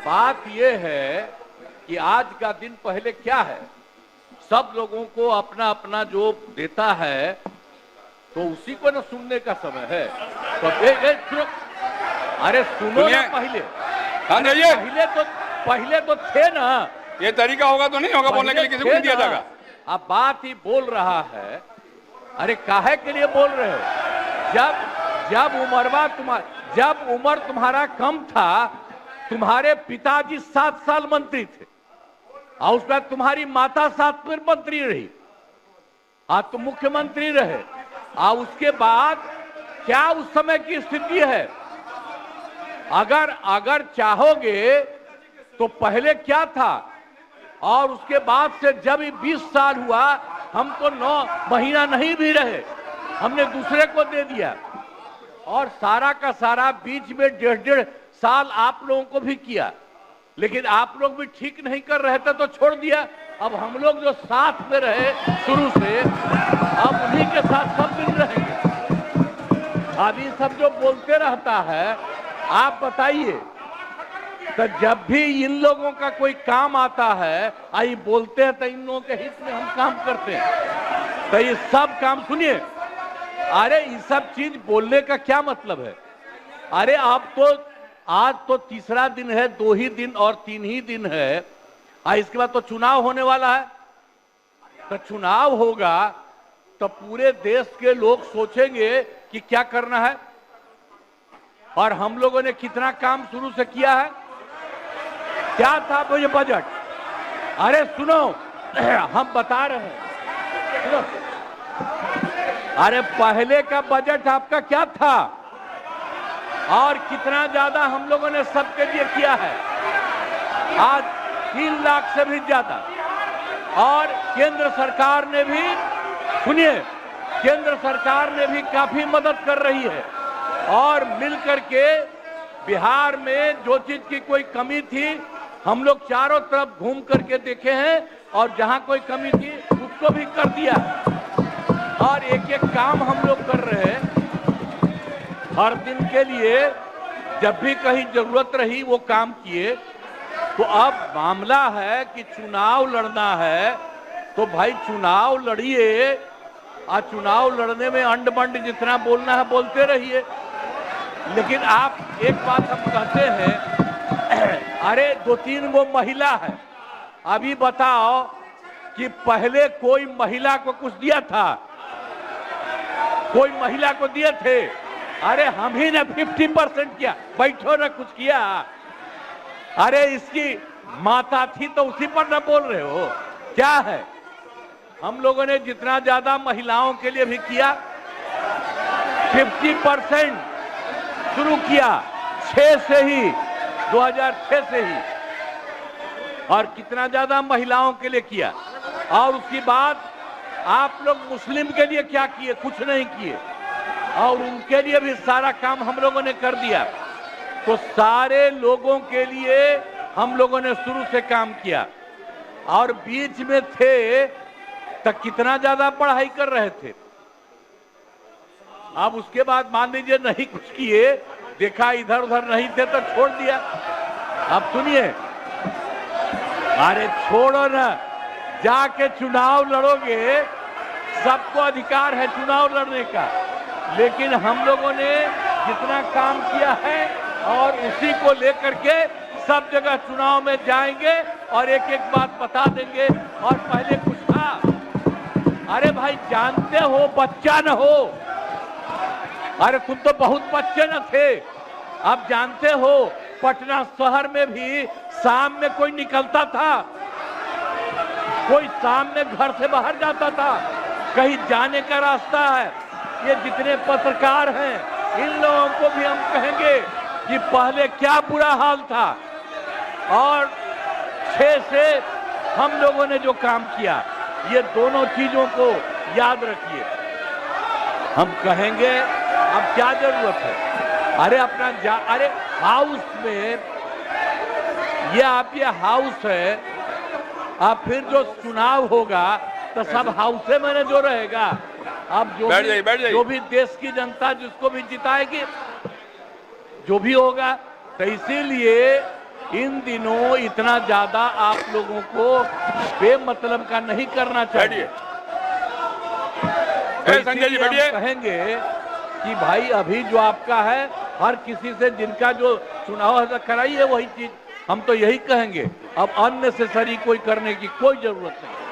बात यह है कि आज का दिन पहले क्या है, सब लोगों को अपना अपना जो देता है तो उसी को न सुनने का समय है। तो सुनो, अरे सुनो ना पहले। पहले तो थे ना। ये तरीका होगा तो नहीं होगा बोलने के लिए, किसी को नहीं दिया जाएगा। अब बात ही बोल रहा है। अरे काहे के लिए बोल रहे हो? जब उम्र तुम्हारा कम था, तुम्हारे पिताजी 7 साल मंत्री थे और उसके बाद तुम्हारी माता 7 फिर मंत्री रही, आज तुम मुख्यमंत्री रहे। और उसके बाद क्या उस समय की स्थिति है? अगर चाहोगे तो पहले क्या था और उसके बाद से जब 20 साल हुआ, हम तो 9 महीना नहीं भी रहे, हमने दूसरे को दे दिया। और सारा का सारा बीच में 1.5 साल आप लोगों को भी किया, लेकिन आप लोग भी ठीक नहीं कर रहे थे तो छोड़ दिया। अब हम लोग जो साथ में रहे शुरू से, अब उन्हीं के साथ सब दिन रहेंगे। अभी सब जो बोलते रहता है, आप बताइए, तो जब भी इन लोगों का कोई काम आता है, आई बोलते हैं तो इन लोगों के हित में हम काम करते हैं। तो ये सब काम सुनिए, अरे ये सब चीज बोलने का क्या मतलब है? अरे आप तो आज तो तीसरा दिन है, 2 ही दिन और 3 ही दिन है, इसके बाद तो चुनाव होने वाला है। तो चुनाव होगा तो पूरे देश के लोग सोचेंगे कि क्या करना है, और हम लोगों ने कितना काम शुरू से किया है। क्या था वो ये बजट? अरे सुनो, हम बता रहे हैं, सुनो। अरे पहले का बजट आपका क्या था और कितना ज्यादा हम लोगों ने सबके लिए किया है? आज 3 लाख से भी ज्यादा। और केंद्र सरकार ने भी, सुनिए, केंद्र सरकार ने भी काफी मदद कर रही है। और मिलकर के बिहार में जो चीज की कोई कमी थी, हम लोग चारों तरफ घूम करके देखे हैं और जहां कोई कमी थी उसको भी कर दिया। और एक एक काम हम लोग कर रहे हैं हर दिन के लिए। जब भी कहीं जरूरत रही वो काम किए। तो अब मामला है कि चुनाव लड़ना है तो भाई चुनाव लड़िए, और चुनाव लड़ने में अंड बंड जितना बोलना है बोलते रहिए। लेकिन आप एक बात हम कहते हैं, अरे 2-3 गो महिला है, अभी बताओ कि पहले कोई महिला को कुछ दिया था? कोई महिला को दिए थे? अरे हम ही ने 50% किया। बैठो ना, कुछ किया? अरे इसकी माता थी तो उसी पर ना बोल रहे हो? क्या है? हम लोगों ने जितना ज्यादा महिलाओं के लिए भी किया, 50% शुरू किया 6 से ही, 2006 से ही। और कितना ज्यादा महिलाओं के लिए किया। और उसके बाद आप लोग मुस्लिम के लिए क्या किए? कुछ नहीं किए। और उनके लिए भी सारा काम हम लोगों ने कर दिया। तो सारे लोगों के लिए हम लोगों ने शुरू से काम किया। और बीच में थे तो कितना ज्यादा पढ़ाई कर रहे थे। अब उसके बाद मान लीजिए नहीं कुछ किए, देखा इधर उधर नहीं थे तो छोड़ दिया। अब सुनिए, अरे छोड़ो ना, जाके चुनाव लड़ोगे, सबको अधिकार है चुनाव लड़ने का। लेकिन हम लोगों ने जितना काम किया है और उसी को लेकर के सब जगह चुनाव में जाएंगे और एक एक बात बता देंगे। और पहले कुछ था, अरे भाई जानते हो, बच्चा न हो, अरे तुम तो बहुत बच्चे न थे। अब जानते हो पटना शहर में भी शाम में कोई निकलता था? कोई शाम में घर से बाहर जाता था? कहीं जाने का रास्ता है? ये जितने पत्रकार हैं, इन लोगों को भी हम कहेंगे कि पहले क्या बुरा हाल था। और 6 से हम लोगों ने जो काम किया, ये दोनों चीजों को याद रखिए। हम कहेंगे अब क्या जरूरत है? अरे अपना अरे हाउस में, ये हाउस है, अब फिर जो चुनाव होगा तो सब हाउसे में जो रहेगा। अब जो भी देश की जनता जिसको भी जिताएगी, जो भी होगा। तो इसीलिए इन दिनों इतना ज्यादा आप लोगों को बेमतलब का नहीं करना चाहिए। बैठिए संजय जी, इसीलिए हम बैठिए। कहेंगे कि भाई अभी जो आपका है, हर किसी से जिनका जो चुनाव है कराइए वही चीज। हम तो यही कहेंगे, अब अननेसेसरी कोई करने की कोई जरूरत नहीं।